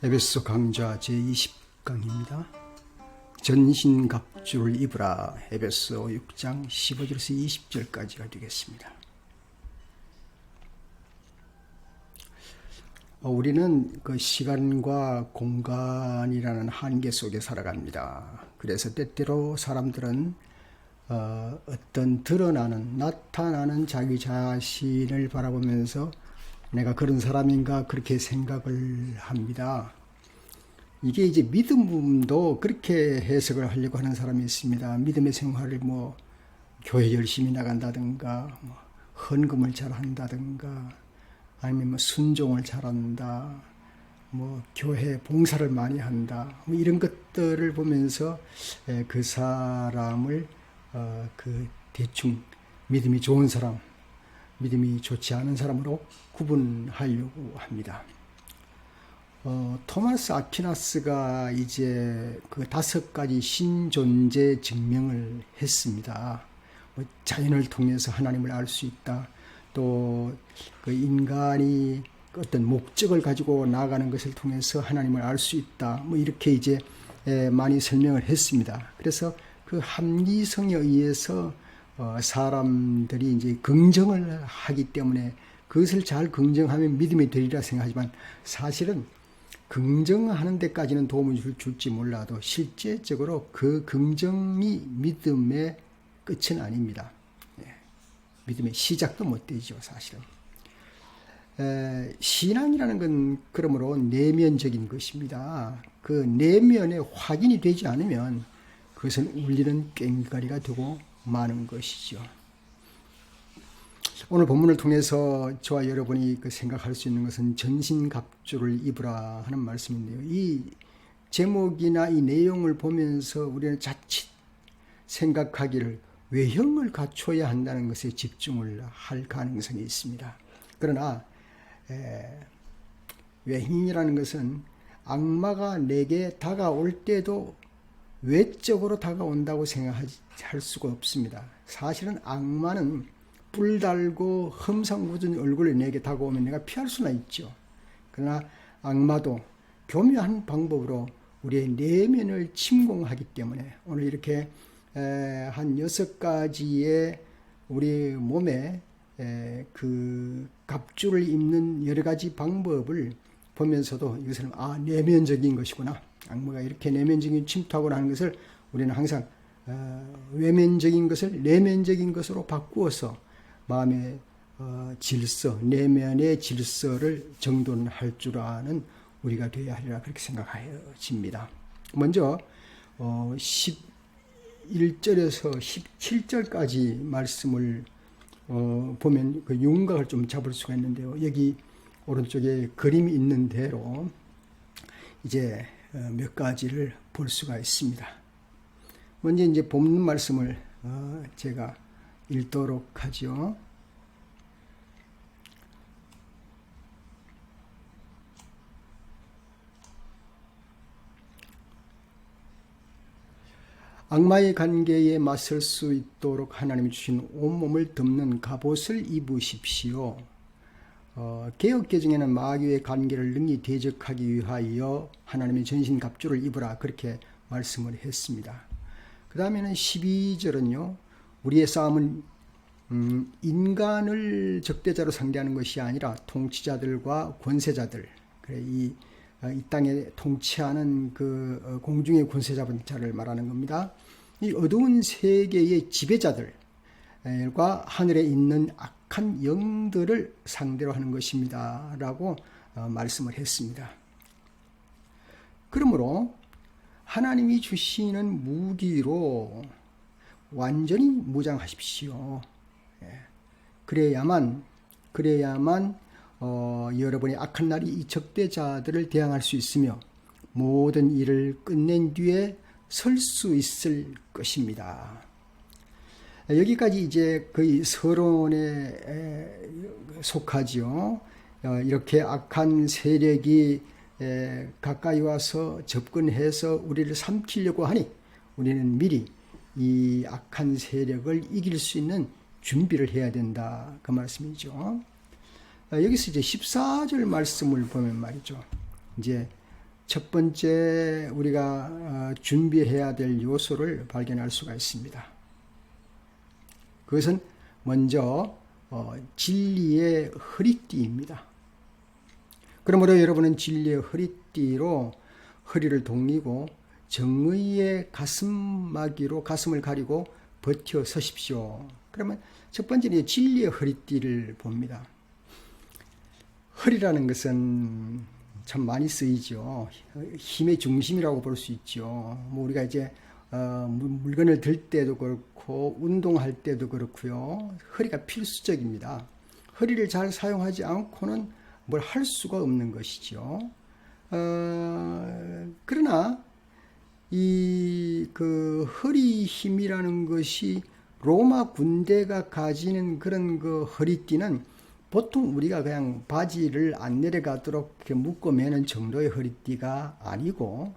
에베소 강좌 제20강입니다. 전신갑주를 입으라. 에베소 6장 15절에서 20절까지가 되겠습니다. 우리는 그 시간과 공간이라는 한계 속에 살아갑니다. 그래서 때때로 사람들은 어떤 나타나는 자기 자신을 바라보면서 내가 그런 사람인가 그렇게 생각을 합니다. 이게 이제 믿음도 그렇게 해석을 하려고 하는 사람이 있습니다. 믿음의 생활을 교회 열심히 나간다든가, 헌금을 잘 한다든가, 아니면 순종을 잘한다, 교회 봉사를 많이 한다, 이런 것들을 보면서 그 사람을 대충 믿음이 좋은 사람, 믿음이 좋지 않은 사람으로 구분하려고 합니다. 토마스 아퀴나스가 이제 그 5가지 신존재 증명을 했습니다. 자연을 통해서 하나님을 알 수 있다. 또 그 인간이 어떤 목적을 가지고 나아가는 것을 통해서 하나님을 알 수 있다. 이렇게 이제 많이 설명을 했습니다. 그래서 그 합리성에 의해서 사람들이 이제 긍정을 하기 때문에 그것을 잘 긍정하면 믿음이 되리라 생각하지만 사실은 긍정하는 데까지는 도움을 줄지 몰라도 실제적으로 그 긍정이 믿음의 끝은 아닙니다. 믿음의 시작도 못 되죠, 사실은. 신앙이라는 건 그러므로 내면적인 것입니다. 그 내면에 확인이 되지 않으면 그것은 울리는 꽹과리가 되고 마는 것이죠. 오늘 본문을 통해서 저와 여러분이 생각할 수 있는 것은 전신갑주를 입으라 하는 말씀인데요. 이 제목이나 이 내용을 보면서 우리는 자칫 생각하기를 외형을 갖춰야 한다는 것에 집중을 할 가능성이 있습니다. 그러나 외형이라는 것은 악마가 내게 다가올 때도 외적으로 다가온다고 생각할 수가 없습니다. 사실은 악마는 뿔 달고 험상궂은 얼굴을 내게 다가오면 내가 피할 수나 있죠. 그러나 악마도 교묘한 방법으로 우리의 내면을 침공하기 때문에 오늘 이렇게 한 6가지의 우리 몸에 그 갑주를 입는 여러 가지 방법을 보면서도 이것은 내면적인 것이구나. 악마가 이렇게 내면적인 침투하고 하는 것을 우리는 항상 외면적인 것을 내면적인 것으로 바꾸어서 마음의 질서, 내면의 질서를 정돈할 줄 아는 우리가 되어야 하리라 그렇게 생각하여집니다. 먼저 11절에서 17절까지 말씀을 보면 그 윤곽을 좀 잡을 수가 있는데요. 여기 오른쪽에 그림이 있는 대로 이제 몇 가지를 볼 수가 있습니다. 먼저 이제 본문 말씀을 제가 읽도록 하죠. 악마의 관계에 맞설 수 있도록 하나님이 주신 온몸을 덮는 갑옷을 입으십시오. 개역개정에는 마귀의 관계를 능히 대적하기 위하여 하나님의 전신갑주를 입으라 그렇게 말씀을 했습니다. 그 다음에는 12절은요. 우리의 싸움은 인간을 적대자로 상대하는 것이 아니라 통치자들과 권세자들, 이 땅에 통치하는 그 공중의 권세 잡은 자를 말하는 겁니다. 이 어두운 세계의 지배자들과 하늘에 있는 악한 영들을 상대로 하는 것입니다. 라고 말씀을 했습니다. 그러므로 하나님이 주시는 무기로 완전히 무장하십시오. 그래야만 여러분의 악한 날이 이 적대자들을 대항할 수 있으며 모든 일을 끝낸 뒤에 설 수 있을 것입니다. 여기까지 이제 거의 서론에 속하지요. 이렇게 악한 세력이 가까이 와서 접근해서 우리를 삼키려고 하니 우리는 미리 이 악한 세력을 이길 수 있는 준비를 해야 된다. 그 말씀이죠. 여기서 이제 14절 말씀을 보면 말이죠. 이제 첫 번째 우리가 준비해야 될 요소를 발견할 수가 있습니다. 그것은 먼저 진리의 허리띠입니다. 그러므로 여러분은 진리의 허리띠로 허리를 동이고 정의의 가슴막이로 가슴을 가리고 버텨 서십시오. 그러면 첫 번째는 진리의 허리띠를 봅니다. 허리라는 것은 참 많이 쓰이죠. 힘의 중심이라고 볼 수 있죠. 뭐 우리가 이제 물건을 들 때도 그렇고 운동할 때도 그렇고요. 허리가 필수적입니다. 허리를 잘 사용하지 않고는 뭘 할 수가 없는 것이죠. 그러나 이 그 허리 힘이라는 것이 로마 군대가 가지는 그런 그 허리띠는 보통 우리가 그냥 바지를 안 내려가도록 이렇게 묶어 매는 정도의 허리띠가 아니고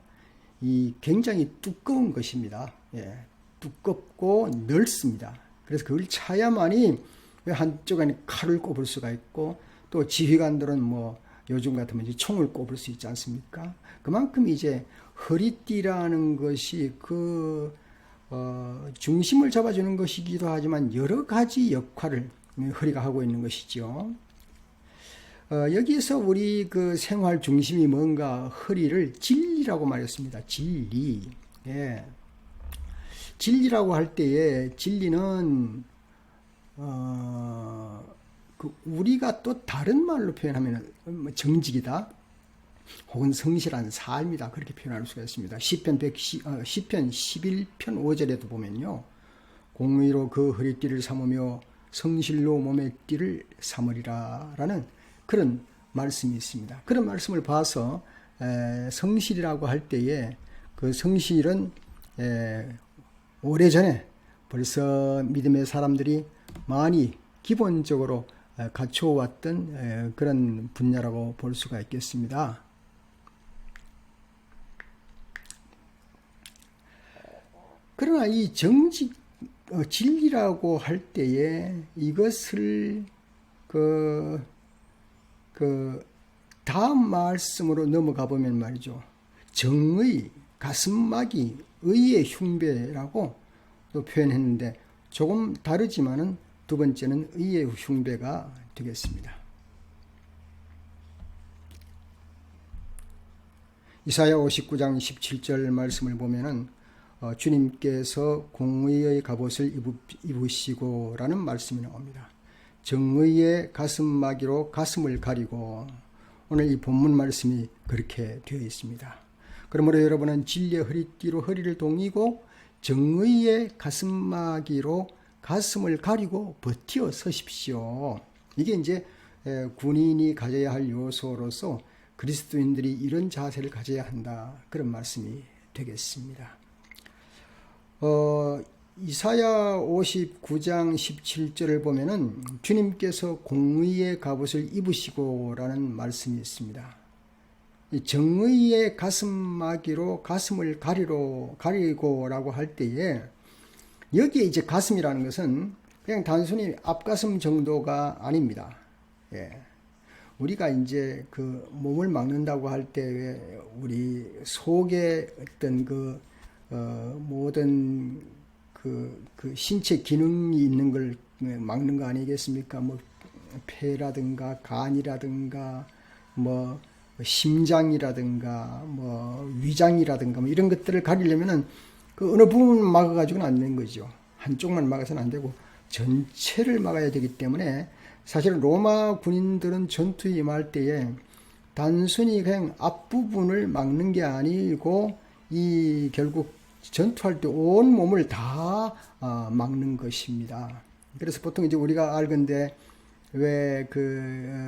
이 굉장히 두꺼운 것입니다. 예, 두껍고 넓습니다. 그래서 그걸 차야만이 한쪽에 칼을 꼽을 수가 있고 또 지휘관들은 뭐 요즘 같으면 이제 총을 꼽을 수 있지 않습니까? 그만큼 이제 허리띠라는 것이 그 중심을 잡아주는 것이기도 하지만 여러 가지 역할을 허리가 하고 있는 것이죠. 여기에서 우리 그 생활 중심이 뭔가 허리를 진리라고 말했습니다. 진리. 예. 진리라고 할 때에 진리는 그 우리가 또 다른 말로 표현하면 정직이다 혹은 성실한 삶이다 그렇게 표현할 수가 있습니다. 시편 11편 5절에도 보면요. 공의로 그 허리띠를 삼으며 성실로 몸의 띠를 삼으리라 라는 그런 말씀이 있습니다. 그런 말씀을 봐서 성실이라고 할 때에 그 성실은 오래전에 벌써 믿음의 사람들이 많이 기본적으로 갖춰왔던 그런 분야라고 볼 수가 있겠습니다. 그러나 이 정직 진리라고 할 때에 이것을 다음 말씀으로 넘어가 보면 말이죠. 정의, 가슴막이 의의 흉배라고 또 표현했는데 조금 다르지만은 두 번째는 의의 흉배가 되겠습니다. 이사야 59장 17절 말씀을 보면은 주님께서 공의의 갑옷을 입으시고 라는 말씀이 나옵니다. 정의의 가슴막이로 가슴을 가리고 오늘 이 본문 말씀이 그렇게 되어 있습니다. 그러므로 여러분은 진리의 허리띠로 허리를 동이고 정의의 가슴막이로 가슴을 가리고 버티어 서십시오. 이게 이제 군인이 가져야 할 요소로서 그리스도인들이 이런 자세를 가져야 한다. 그런 말씀이 되겠습니다. 이사야 59장 17절을 보면은 주님께서 공의의 갑옷을 입으시고 라는 말씀이 있습니다. 정의의 가슴막이로 가슴을 가리고 라고 할 때에 여기에 이제 가슴이라는 것은 그냥 단순히 앞가슴 정도가 아닙니다. 예. 우리가 이제 그 몸을 막는다고 할 때 우리 속에 어떤 모든 그 신체 기능이 있는 걸 막는 거 아니겠습니까? 뭐 폐라든가 간이라든가 뭐 심장이라든가 뭐 위장이라든가 뭐 이런 것들을 가리려면은 그 어느 부분을 막아가지고는 안 되는 거죠. 한쪽만 막아서는 안 되고 전체를 막아야 되기 때문에 사실은 로마 군인들은 전투에 임할 때에 단순히 그냥 앞부분을 막는 게 아니고 이 결국 전투할 때 온 몸을 다 막는 것입니다. 그래서 보통 이제 우리가 알건대 왜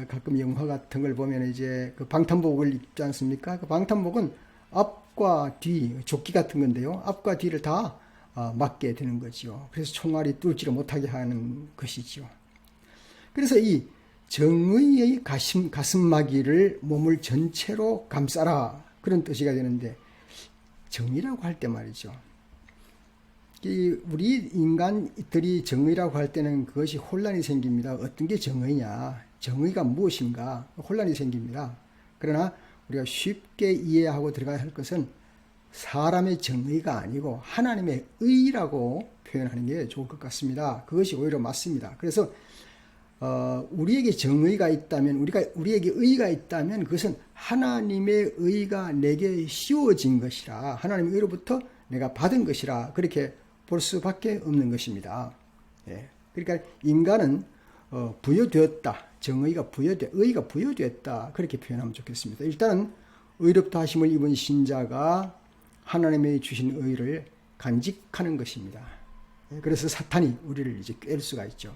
가끔 영화 같은 걸 보면 이제 그 방탄복을 입지 않습니까? 그 방탄복은 앞과 뒤, 조끼 같은 건데요. 앞과 뒤를 다 막게 되는 거죠. 그래서 총알이 뚫지를 못하게 하는 것이죠. 그래서 이 정의의 가슴막이를 몸을 전체로 감싸라. 그런 뜻이가 되는데, 정의라고 할 때 말이죠. 우리 인간들이 정의라고 할 때는 그것이 혼란이 생깁니다. 어떤 게 정의냐? 정의가 무엇인가? 혼란이 생깁니다. 그러나 우리가 쉽게 이해하고 들어가야 할 것은 사람의 정의가 아니고 하나님의 의라고 표현하는 게 좋을 것 같습니다. 그것이 오히려 맞습니다. 그래서 우리에게 정의가 있다면, 우리에게 의가 있다면 그것은 하나님의 의가 내게 씌워진 것이라, 하나님의 의로부터 내가 받은 것이라, 그렇게 볼 수밖에 없는 것입니다. 예. 그러니까 인간은 부여되었다. 의가 부여되었다. 그렇게 표현하면 좋겠습니다. 일단은 의롭다 하심을 입은 신자가 하나님의 주신 의를 간직하는 것입니다. 예. 그래서 사탄이 우리를 이제 깰 수가 있죠.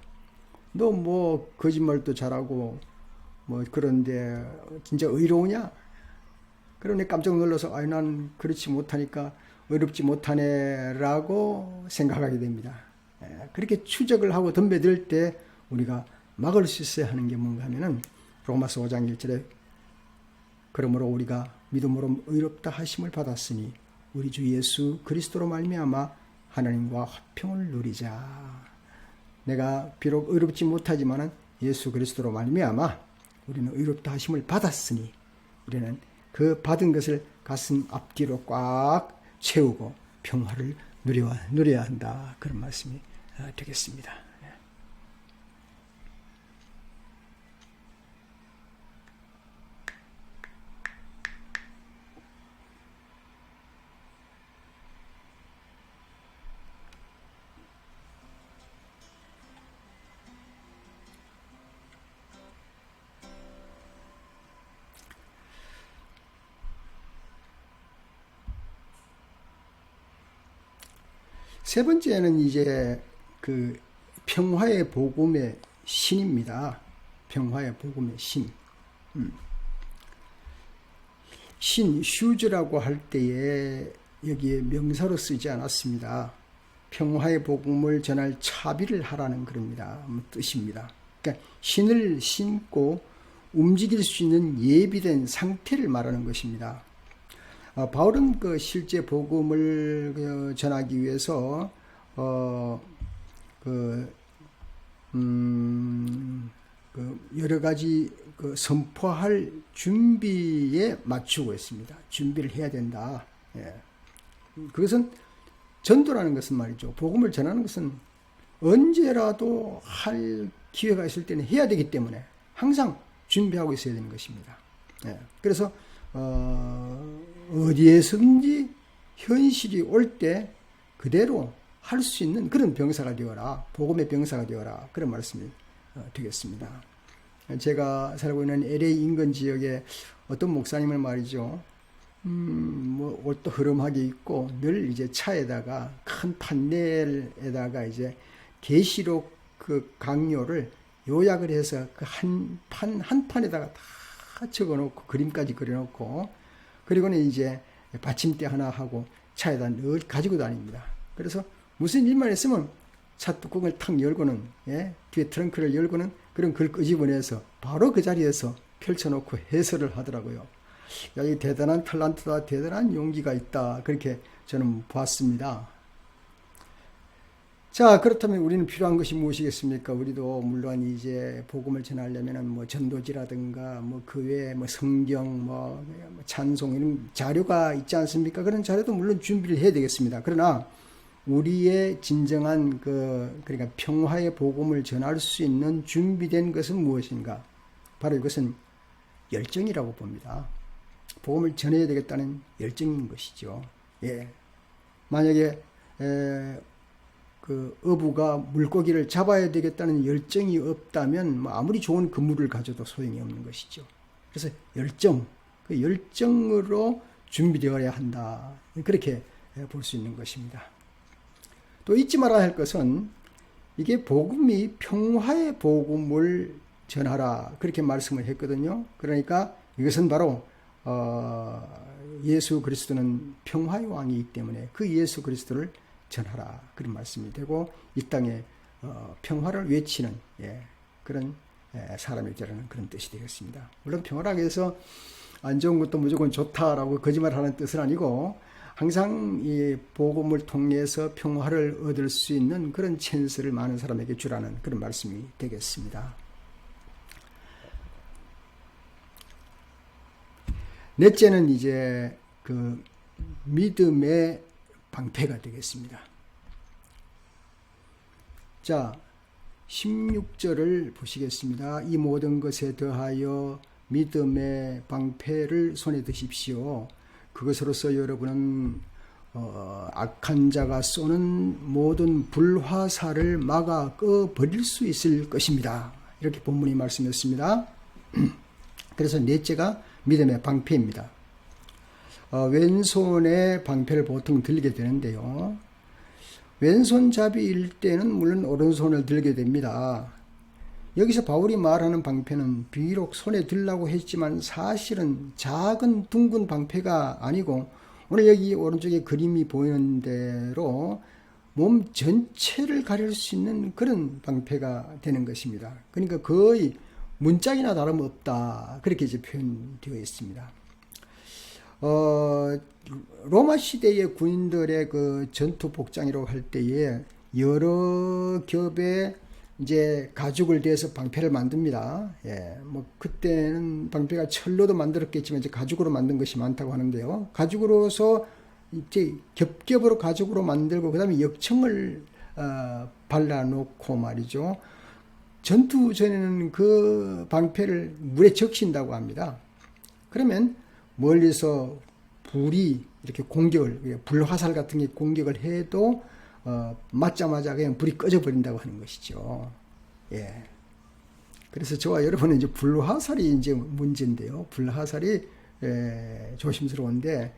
너 뭐 거짓말도 잘하고 뭐 그런데 진짜 의로우냐? 그러니 깜짝 놀라서 아이 난 그렇지 못하니까 의롭지 못하네라고 생각하게 됩니다. 그렇게 추적을 하고 덤벼들 때 우리가 막을 수 있어야 하는 게 뭔가 하면은 로마서 5장 1절에 그러므로 우리가 믿음으로 의롭다 하심을 받았으니 우리 주 예수 그리스도로 말미암아 하나님과 화평을 누리자. 내가 비록 의롭지 못하지만은 예수 그리스도로 말미암아 우리는 의롭다 하심을 받았으니 우리는 그 받은 것을 가슴 앞뒤로 꽉 채우고 평화를 누려야 한다. 그런 말씀이 되겠습니다. 세 번째는 이제 그 평화의 복음의 신입니다. 평화의 복음의 신. 신, 슈즈라고 할 때에 여기에 명사로 쓰지 않았습니다. 평화의 복음을 전할 차비를 하라는 그럽니다. 뜻입니다. 그러니까 신을 신고 움직일 수 있는 예비된 상태를 말하는 것입니다. 바울은 그 실제 복음을 전하기 위해서 여러 가지 선포할 준비에 맞추고 있습니다. 준비를 해야 된다. 예. 그것은 전도라는 것은 말이죠. 복음을 전하는 것은 언제라도 할 기회가 있을 때는 해야 되기 때문에 항상 준비하고 있어야 되는 것입니다. 예. 그래서 어디에서든지 현실이 올 때 그대로 할 수 있는 그런 병사가 되어라. 복음의 병사가 되어라. 그런 말씀이 되겠습니다. 제가 살고 있는 LA 인근 지역에 어떤 목사님을 말이죠. 뭐 옷도 흐름하게 입고 늘 이제 차에다가 큰 판넬에다가 이제 계시록 그 강요를 요약을 해서 그 한 판에다가 다 적어놓고 그림까지 그려놓고 그리고는 이제 받침대 하나 하고 차에다 늘 가지고 다닙니다. 그래서 무슨 일만 있으면 차 뚜껑을 탁 열고는 뒤에 트렁크를 열고는 그런 글 끄집어내서 바로 그 자리에서 펼쳐놓고 해설을 하더라고요. 야, 이 대단한 탤런트다, 대단한 용기가 있다. 그렇게 저는 봤습니다. 자, 그렇다면 우리는 필요한 것이 무엇이겠습니까? 우리도 물론 이제 복음을 전하려면은 뭐 전도지라든가 뭐 그 외에 뭐 성경 뭐 찬송 이런 자료가 있지 않습니까? 그런 자료도 물론 준비를 해야 되겠습니다. 그러나 우리의 진정한 그러니까 평화의 복음을 전할 수 있는 준비된 것은 무엇인가? 바로 이것은 열정이라고 봅니다. 복음을 전해야 되겠다는 열정인 것이죠. 예. 만약에 그 어부가 물고기를 잡아야 되겠다는 열정이 없다면 뭐 아무리 좋은 그물을 가져도 소용이 없는 것이죠. 그래서 열정, 그 열정으로 준비되어야 한다. 그렇게 볼 수 있는 것입니다. 또 잊지 말아야 할 것은 이게 복음이 평화의 복음을 전하라 그렇게 말씀을 했거든요. 그러니까 이것은 바로 예수 그리스도는 평화의 왕이기 때문에 그 예수 그리스도를 전하라 그런 말씀이 되고 이 땅에 평화를 외치는 그런 사람이 되라는 그런 뜻이 되겠습니다. 물론 평화라고 해서 안 좋은 것도 무조건 좋다라고 거짓말하는 뜻은 아니고 항상 이 복음을 통해서 평화를 얻을 수 있는 그런 찬스를 많은 사람에게 주라는 그런 말씀이 되겠습니다. 넷째는 이제 그 믿음의 방패가 되겠습니다. 자, 16절을 보시겠습니다. 이 모든 것에 더하여 믿음의 방패를 손에 드십시오. 그것으로서 여러분은 악한 자가 쏘는 모든 불화살을 막아 꺼버릴 수 있을 것입니다. 이렇게 본문이 말씀했습니다. 그래서 넷째가 믿음의 방패입니다. 왼손에 방패를 보통 들게 되는데요. 왼손잡이일 때는 물론 오른손을 들게 됩니다. 여기서 바울이 말하는 방패는 비록 손에 들라고 했지만 사실은 작은 둥근 방패가 아니고 오늘 여기 오른쪽에 그림이 보이는 대로 몸 전체를 가릴 수 있는 그런 방패가 되는 것입니다. 그러니까 거의 문짝이나 다름없다. 그렇게 이제 표현되어 있습니다. 로마 시대의 군인들의 그 전투 복장이라고 할 때에 여러 겹의 이제 가죽을 대서 방패를 만듭니다. 예, 뭐 그때는 방패가 철로도 만들었겠지만 이제 가죽으로 만든 것이 많다고 하는데요. 가죽으로서 이제 겹겹으로 가죽으로 만들고 그다음에 역청을 발라놓고 말이죠. 전투 전에는 그 방패를 물에 적신다고 합니다. 그러면 멀리서 불이 이렇게 공격을, 불화살 같은 게 공격을 해도 맞자마자 그냥 불이 꺼져 버린다고 하는 것이죠. 예. 그래서 저와 여러분은 이제 불화살이 이제 문제인데요. 불화살이 조심스러운데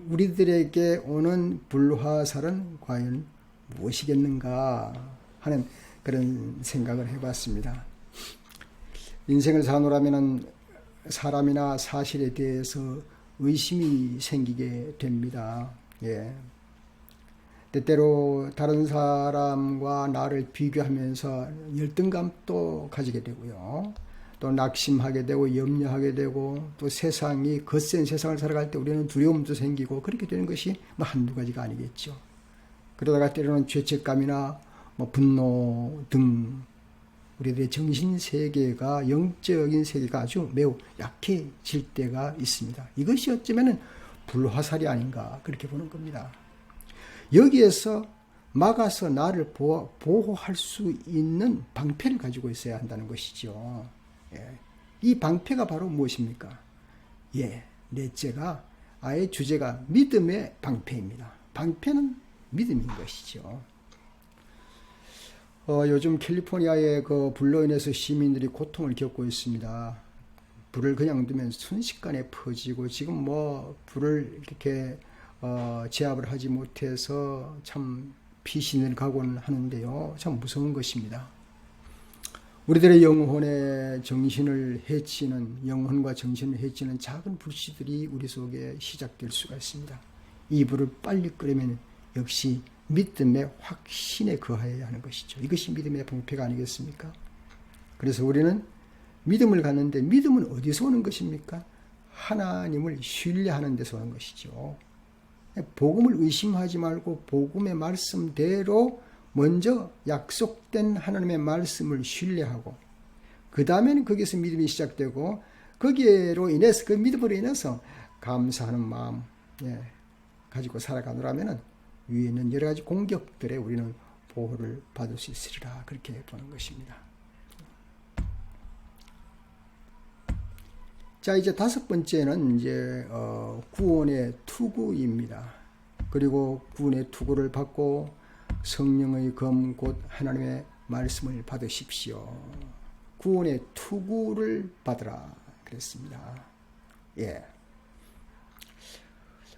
우리들에게 오는 불화살은 과연 무엇이겠는가 하는 그런 생각을 해봤습니다. 인생을 사노라면은 사람이나 사실에 대해서 의심이 생기게 됩니다. 예. 때때로 다른 사람과 나를 비교하면서 열등감도 가지게 되고요. 또 낙심하게 되고 염려하게 되고 또 세상이 거센 세상을 살아갈 때 우리는 두려움도 생기고 그렇게 되는 것이 뭐 한두 가지가 아니겠죠. 그러다가 때로는 죄책감이나 뭐 분노 등 우리들의 정신세계가 영적인 세계가 아주 매우 약해질 때가 있습니다. 이것이 어쩌면 불화살이 아닌가 그렇게 보는 겁니다. 여기에서 막아서 나를 보호할 수 있는 방패를 가지고 있어야 한다는 것이죠. 예. 이 방패가 바로 무엇입니까? 예, 넷째가 아예 주제가 믿음의 방패입니다. 방패는 믿음인 것이죠. 요즘 캘리포니아의 그 불로 인해서 시민들이 고통을 겪고 있습니다. 불을 그냥 두면 순식간에 퍼지고 지금 뭐 불을 이렇게 제압을 하지 못해서 참 피신을 가곤 하는데요. 참 무서운 것입니다. 우리들의 영혼의 정신을 해치는, 영혼과 정신을 해치는 작은 불씨들이 우리 속에 시작될 수가 있습니다. 이 불을 빨리 끄려면 역시 믿음의 확신에 거하여야 하는 것이죠. 이것이 믿음의 방패가 아니겠습니까? 그래서 우리는 믿음을 갖는데 믿음은 어디서 오는 것입니까? 하나님을 신뢰하는 데서 오는 것이죠. 복음을 의심하지 말고 복음의 말씀대로 먼저 약속된 하나님의 말씀을 신뢰하고 그 다음에는 거기에서 믿음이 시작되고 거기로 인해서 그 믿음으로 인해서 감사하는 마음 가지고 살아가노라면은 위에 있는 여러 가지 공격들에 우리는 보호를 받을 수 있으리라 그렇게 보는 것입니다. 자, 이제 다섯 번째는 이제 구원의 투구입니다. 그리고 구원의 투구를 받고 성령의 검 곧 하나님의 말씀을 받으십시오. 구원의 투구를 받으라 그랬습니다. 예.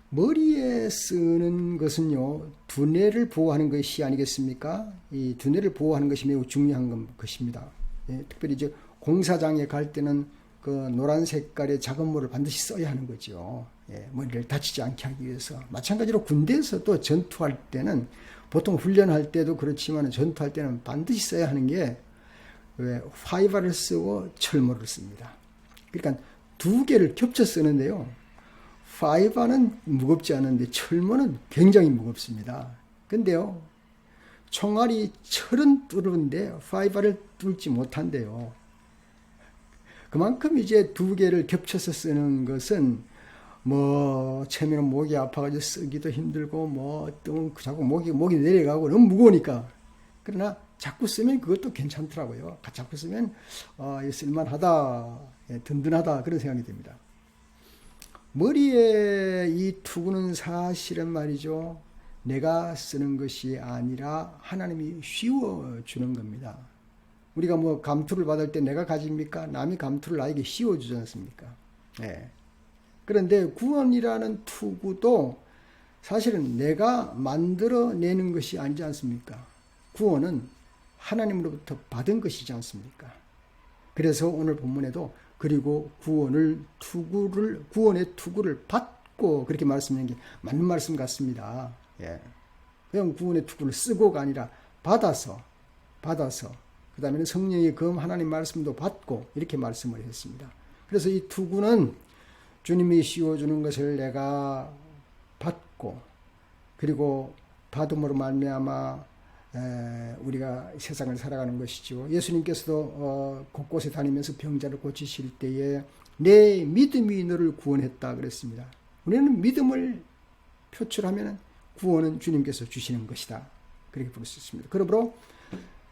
머리에 쓰는 것은요, 두뇌를 보호하는 것이 아니겠습니까? 이 두뇌를 보호하는 것이 매우 중요한 것입니다. 예, 특별히 이제 공사장에 갈 때는 그 노란 색깔의 작은 모를 반드시 써야 하는 거죠. 예, 머리를 다치지 않게 하기 위해서. 마찬가지로 군대에서도 전투할 때는 보통 훈련할 때도 그렇지만 전투할 때는 반드시 써야 하는 게 화이바를 쓰고 철모를 씁니다. 그러니까 두 개를 겹쳐 쓰는데요. 파이바는 무겁지 않은데 철모는 굉장히 무겁습니다. 근데요, 총알이 철은 뚫는데 파이바를 뚫지 못한대요. 그만큼 이제 두 개를 겹쳐서 쓰는 것은 뭐 처음에는 목이 아파가지고 쓰기도 힘들고 뭐 또 자꾸 목이 내려가고 너무 무거우니까. 그러나 자꾸 쓰면 그것도 괜찮더라고요. 자꾸 쓰면 쓸만하다, 든든하다 그런 생각이 듭니다. 머리에 이 투구는 사실은 말이죠. 내가 쓰는 것이 아니라 하나님이 씌워주는 겁니다. 우리가 뭐 감투를 받을 때 내가 가집니까? 남이 감투를 나에게 씌워주지 않습니까? 네. 그런데 구원이라는 투구도 사실은 내가 만들어내는 것이 아니지 않습니까? 구원은 하나님으로부터 받은 것이지 않습니까? 그래서 오늘 본문에도 그리고 구원의 투구를 받고 그렇게 말씀하는 게 맞는 말씀 같습니다. 예. 그냥 구원의 투구를 쓰고가 아니라 받아서 그 다음에는 성령의 검 하나님 말씀도 받고 이렇게 말씀을 했습니다. 그래서 이 투구는 주님이 씌워주는 것을 내가 받고 그리고 받음으로 말미암아 우리가 세상을 살아가는 것이죠. 예수님께서도 곳곳에 다니면서 병자를 고치실 때에 내 믿음이 너를 구원했다 그랬습니다. 우리는 믿음을 표출하면 구원은 주님께서 주시는 것이다. 그렇게 볼 수 있습니다. 그러므로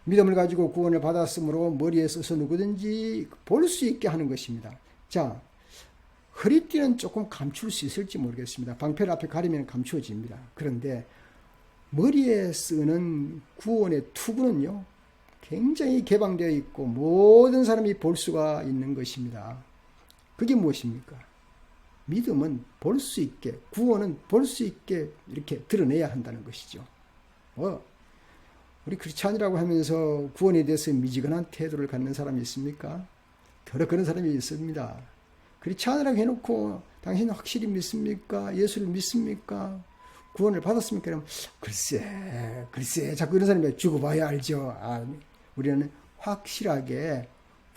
믿음을 가지고 구원을 받았으므로 머리에 써서 누구든지 볼 수 있게 하는 것입니다. 자, 허리띠는 조금 감출 수 있을지 모르겠습니다. 방패를 앞에 가리면 감추어집니다. 그런데 머리에 쓰는 구원의 투구는요, 굉장히 개방되어 있고 모든 사람이 볼 수가 있는 것입니다. 그게 무엇입니까? 믿음은 볼 수 있게, 구원은 볼 수 있게 이렇게 드러내야 한다는 것이죠. 우리 크리스찬이라고 하면서 구원에 대해서 미지근한 태도를 갖는 사람이 있습니까? 더러 그런 사람이 있습니다. 크리스찬이라고 해놓고 당신 확실히 믿습니까? 예수를 믿습니까? 구원을 받았습니까? 그러면 글쎄 자꾸 이런 사람이 죽어봐야 알죠. 우리는 확실하게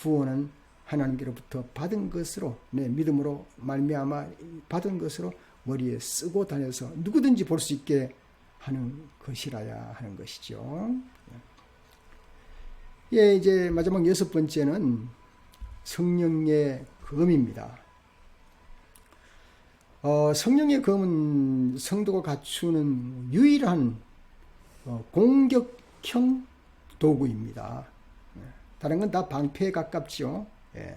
구원은 하나님께로부터 받은 것으로 믿음으로 말미암아 받은 것으로 머리에 쓰고 다녀서 누구든지 볼 수 있게 하는 것이라야 하는 것이죠. 예, 이제 마지막 6번째는 성령의 검입니다. 성령의 검은 성도가 갖추는 유일한 공격형 도구입니다. 다른 건 다 방패에 가깝죠. 예.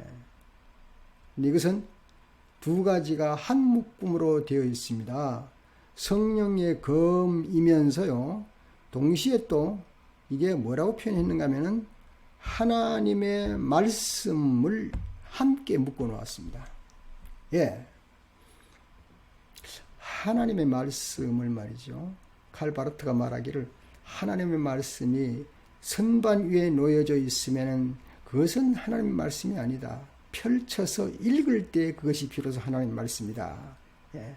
이것은 두 가지가 한 묶음으로 되어 있습니다. 성령의 검이면서요, 동시에 또 이게 뭐라고 표현했는가 하면은 하나님의 말씀을 함께 묶어 놓았습니다. 예. 하나님의 말씀을 말이죠. 칼 바르트가 말하기를 하나님의 말씀이 선반 위에 놓여져 있으면 그것은 하나님의 말씀이 아니다. 펼쳐서 읽을 때 그것이 비로소 하나님의 말씀이다. 예.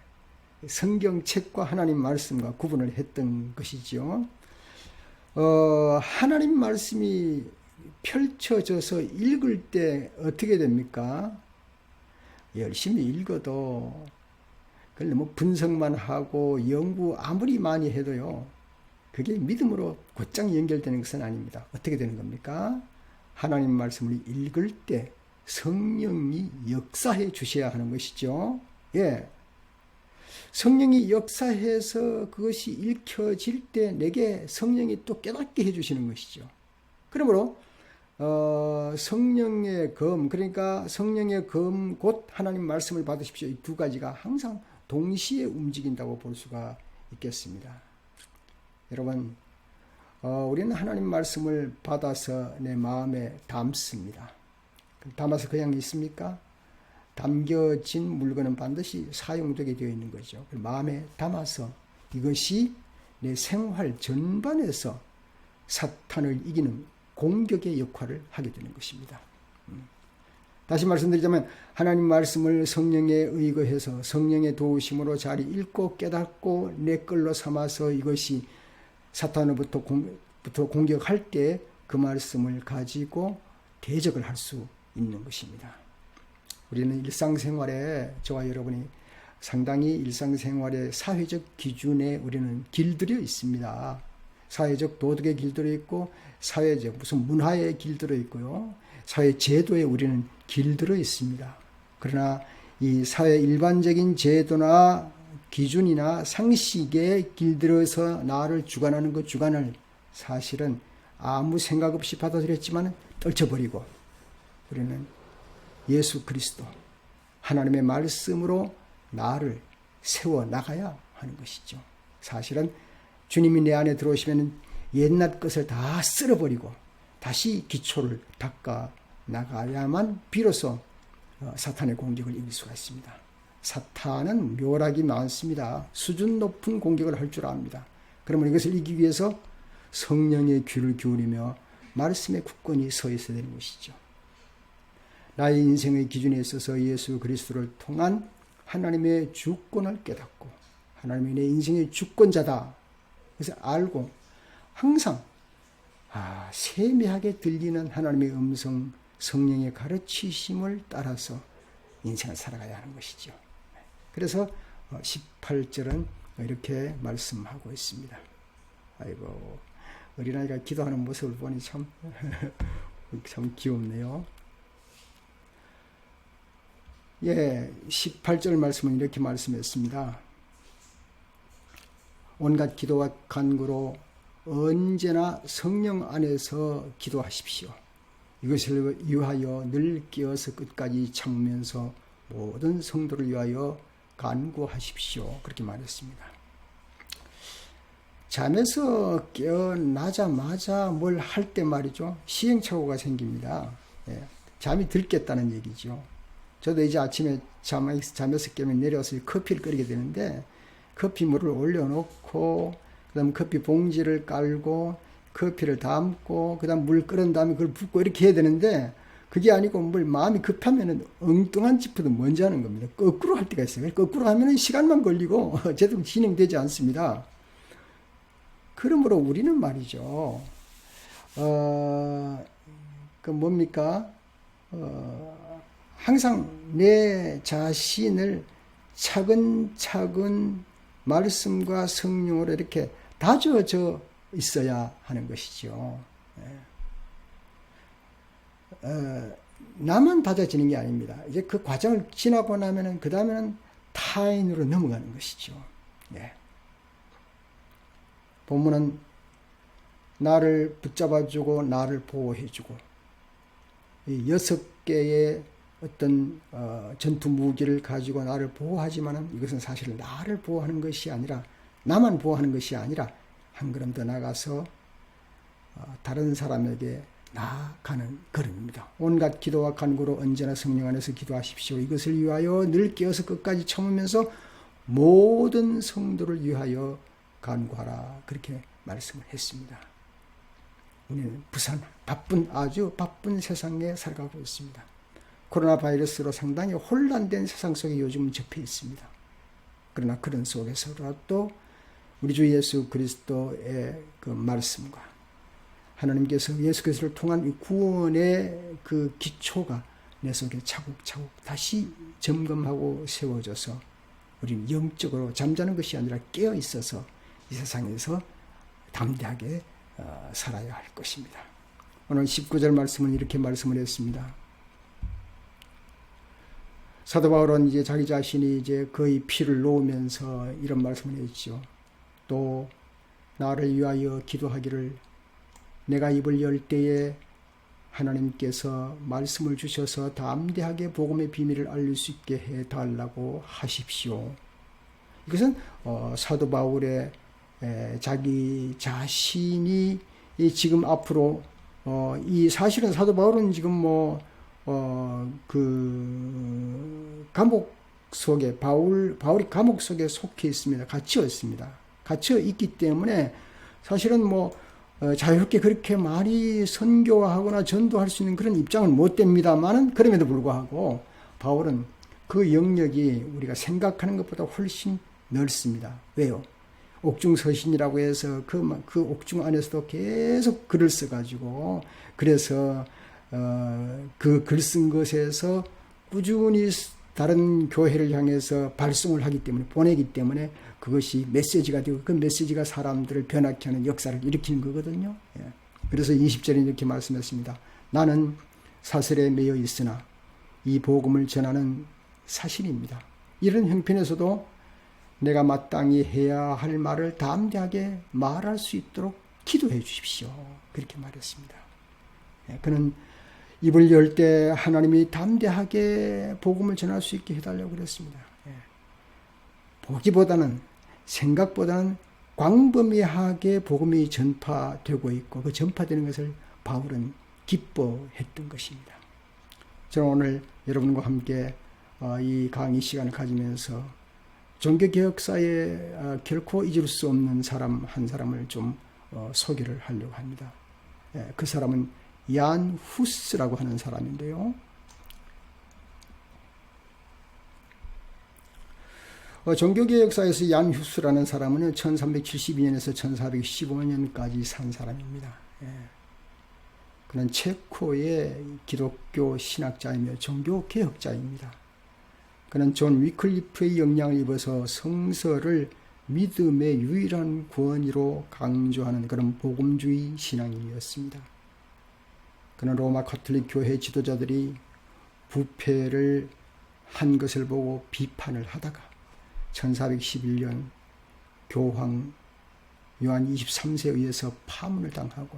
성경책과 하나님 말씀과 구분을 했던 것이죠. 하나님 말씀이 펼쳐져서 읽을 때 어떻게 됩니까? 열심히 읽어도 그걸 너무 분석만 하고 연구 아무리 많이 해도요, 그게 믿음으로 곧장 연결되는 것은 아닙니다. 어떻게 되는 겁니까? 하나님 말씀을 읽을 때 성령이 역사해 주셔야 하는 것이죠. 예. 성령이 역사해서 그것이 읽혀질 때 내게 성령이 또 깨닫게 해주시는 것이죠. 그러므로 성령의 검, 그러니까 성령의 검 곧 하나님 말씀을 받으십시오. 이 두 가지가 항상 동시에 움직인다고 볼 수가 있겠습니다. 여러분, 우리는 하나님 말씀을 받아서 내 마음에 담습니다. 담아서 그냥 있습니까? 담겨진 물건은 반드시 사용되게 되어 있는 거죠. 마음에 담아서 이것이 내 생활 전반에서 사탄을 이기는 공격의 역할을 하게 되는 것입니다. 다시 말씀드리자면 하나님 말씀을 성령에 의거해서 성령의 도우심으로 잘 읽고 깨닫고 내 걸로 삼아서 이것이 사탄으로부터 공격할 때 그 말씀을 가지고 대적을 할 수 있는 것입니다. 우리는 일상생활에 저와 여러분이 상당히 일상생활의 사회적 기준에 우리는 길들여 있습니다. 사회적 도덕에 길들여 있고 사회적 무슨 문화에 길들여 있고요. 사회 제도에 우리는 길들여 있습니다. 그러나 이 사회 일반적인 제도나 기준이나 상식에 길들여서 나를 주관하는 그 주관을 사실은 아무 생각 없이 받아들였지만 떨쳐버리고 우리는 예수 그리스도 하나님의 말씀으로 나를 세워나가야 하는 것이죠. 사실은 주님이 내 안에 들어오시면 옛날 것을 다 쓸어버리고 다시 기초를 닦아 나가야만 비로소 사탄의 공격을 이길 수가 있습니다. 사탄은 묘락이 많습니다. 수준 높은 공격을 할 줄 압니다. 그러면 이것을 이기기 위해서 성령의 귀를 기울이며 말씀에 굳건히 서 있어야 되는 것이죠. 나의 인생의 기준에 있어서 예수 그리스도를 통한 하나님의 주권을 깨닫고 하나님이 내 인생의 주권자다. 그래서 알고 항상 세미하게 들리는 하나님의 음성, 성령의 가르치심을 따라서 인생을 살아가야 하는 것이죠. 그래서 18절은 이렇게 말씀하고 있습니다. 아이고, 어린아이가 기도하는 모습을 보니 참 귀엽네요. 예, 18절 말씀은 이렇게 말씀했습니다. 온갖 기도와 간구로 언제나 성령 안에서 기도하십시오. 이것을 위하여 늘 깨어서 끝까지 참으면서 모든 성도를 위하여 간구하십시오. 그렇게 말했습니다. 잠에서 깨어나자마자 뭘 할 때 말이죠. 시행착오가 생깁니다. 예, 잠이 들겠다는 얘기죠. 저도 이제 아침에 잠에서 깨면 내려와서 커피를 끓이게 되는데 커피물을 올려놓고 그 다음 커피 봉지를 깔고 커피를 담고 그 다음 물 끓은 다음에 그걸 붓고 이렇게 해야 되는데 그게 아니고 뭘 마음이 급하면은 엉뚱한 짓부터 먼저 하는 겁니다. 거꾸로 할 때가 있어요. 거꾸로 하면은 시간만 걸리고 제대로 진행되지 않습니다. 그러므로 우리는 말이죠. 뭡니까? 항상 내 자신을 차근차근 말씀과 성령으로 이렇게 다져져 있어야 하는 것이죠. 나만 다져지는 게 아닙니다. 이제 그 과정을 지나고 나면은 그 다음에는 타인으로 넘어가는 것이죠. 예. 본문은 나를 붙잡아주고 나를 보호해주고 이 6개의 어떤 전투 무기를 가지고 나를 보호하지만은 이것은 사실 나를 보호하는 것이 아니라 나만 보호하는 것이 아니라 한 걸음 더 나가서 다른 사람에게 나아가는 걸음입니다. 온갖 기도와 간구로 언제나 성령 안에서 기도하십시오. 이것을 위하여 늘 깨어서 끝까지 참으면서 모든 성도를 위하여 간구하라. 그렇게 말씀을 했습니다. 우리는 아주 바쁜 세상에 살아가고 있습니다. 코로나 바이러스로 상당히 혼란된 세상 속에 요즘은 접해 있습니다. 그러나 그런 속에서라도 우리 주 예수 그리스도의 그 말씀과 하나님께서 예수 그리스도를 통한 이 구원의 그 기초가 내 속에 차곡차곡 다시 점검하고 세워져서 우리는 영적으로 잠자는 것이 아니라 깨어 있어서 이 세상에서 담대하게 살아야 할 것입니다. 오늘 19절 말씀은 이렇게 말씀을 했습니다. 사도 바울은 이제 자기 자신이 이제 거의 피를 놓으면서 이런 말씀을 했죠. 또 나를 위하여 기도하기를 내가 입을 열 때에 하나님께서 말씀을 주셔서 담대하게 복음의 비밀을 알릴 수 있게 해달라고 하십시오. 이것은 사도 바울의 자기 자신이 지금 앞으로 이 사실은 사도 바울은 지금 감옥 속에 바울이 감옥 속에 속해 있습니다. 갇혀 있습니다. 갇혀 있기 때문에 사실은 자유롭게 그렇게 많이 선교하거나 전도할 수 있는 그런 입장은 못 됩니다만은 그럼에도 불구하고 바울은 그 영역이 우리가 생각하는 것보다 훨씬 넓습니다. 왜요? 옥중서신이라고 해서 그 옥중 안에서도 계속 글을 써가지고 그래서 그 글 쓴 것에서 꾸준히 다른 교회를 향해서 발송을 하기 때문에 보내기 때문에 그것이 메시지가 되고 그 메시지가 사람들을 변하게 하는 역사를 일으키는 거거든요. 예. 그래서 20절에 이렇게 말씀했습니다. 나는 사슬에 매여 있으나 이 복음을 전하는 사실입니다. 이런 형편에서도 내가 마땅히 해야 할 말을 담대하게 말할 수 있도록 기도해 주십시오. 그렇게 말했습니다. 그는 입을 열 때 하나님이 담대하게 복음을 전할 수 있게 해달라고 그랬습니다. 보기보다는, 생각보다는 광범위하게 복음이 전파되고 있고 그 전파되는 것을 바울은 기뻐했던 것입니다. 저는 오늘 여러분과 함께 이 강의 시간을 가지면서 종교개혁사에 결코 잊을 수 없는 사람 한 사람을 좀 소개를 하려고 합니다. 그 사람은 얀 후스라고 하는 사람인데요. 종교개혁사에서 얀 후스라는 사람은 1372년에서 1415년까지 산 사람입니다. 그는 체코의 기독교 신학자이며 종교개혁자입니다. 그는 존 위클리프의 영향을 입어서 성서를 믿음의 유일한 구원으로 강조하는 그런 복음주의 신앙인이었습니다. 그는 로마 가톨릭 교회 지도자들이 부패를 한 것을 보고 비판을 하다가 1411년 교황 요한 23세에 의해서 파문을 당하고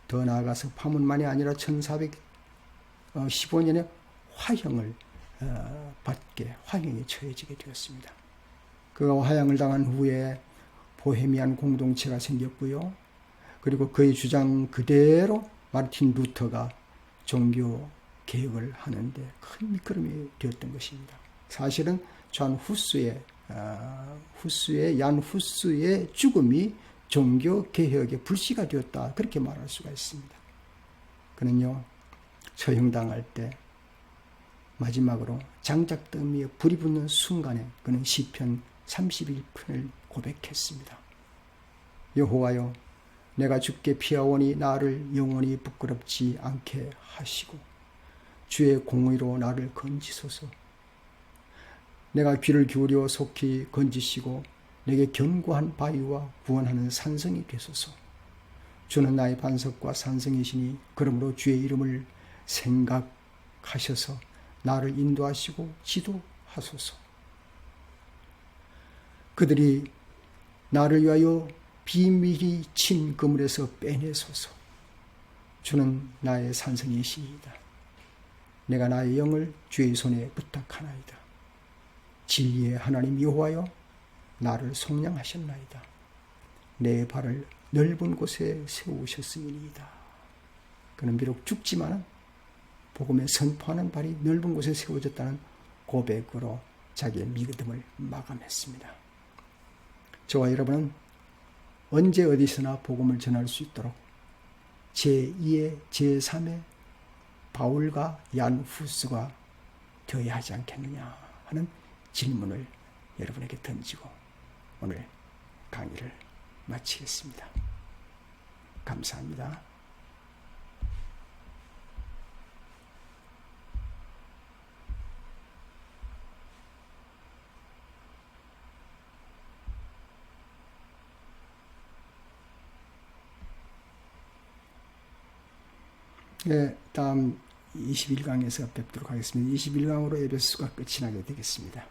더 나아가서 파문만이 아니라 1415년에 화형을 받게 화형에 처해지게 되었습니다. 그가 화형을 당한 후에 보헤미안 공동체가 생겼고요. 그리고 그의 주장 그대로 마르틴 루터가 종교 개혁을 하는데 큰 밑거름이 되었던 것입니다. 사실은 얀 후스의 죽음이 종교 개혁의 불씨가 되었다, 그렇게 말할 수가 있습니다. 그는요, 처형당할 때 마지막으로 장작더미에 불이 붙는 순간에 그는 시편 31편을 고백했습니다. 여호와여, 내가 주께 피하오니 나를 영원히 부끄럽지 않게 하시고 주의 공의로 나를 건지소서. 내가 귀를 기울여 속히 건지시고 내게 견고한 바위와 구원하는 산성이 되소서. 주는 나의 반석과 산성이시니 그러므로 주의 이름을 생각하셔서 나를 인도하시고 지도하소서. 그들이 나를 위하여 비밀히 친 그물에서 빼내소서. 주는 나의 산성이시니이다. 내가 나의 영을 주의 손에 부탁하나이다. 진리의 하나님 여호와여, 나를 속량하셨나이다. 내 발을 넓은 곳에 세우셨음이니이다. 그는 비록 죽지만 복음에 선포하는 발이 넓은 곳에 세워졌다는 고백으로 자기의 믿음을 마감했습니다. 저와 여러분은 언제 어디서나 복음을 전할 수 있도록 제2의 제3의 바울과 얀 후스가 되어야 하지 않겠느냐 하는 질문을 여러분에게 던지고 오늘 강의를 마치겠습니다. 감사합니다. 네, 다음 21강에서 뵙도록 하겠습니다. 21강으로 에베소가 끝이 나게 되겠습니다.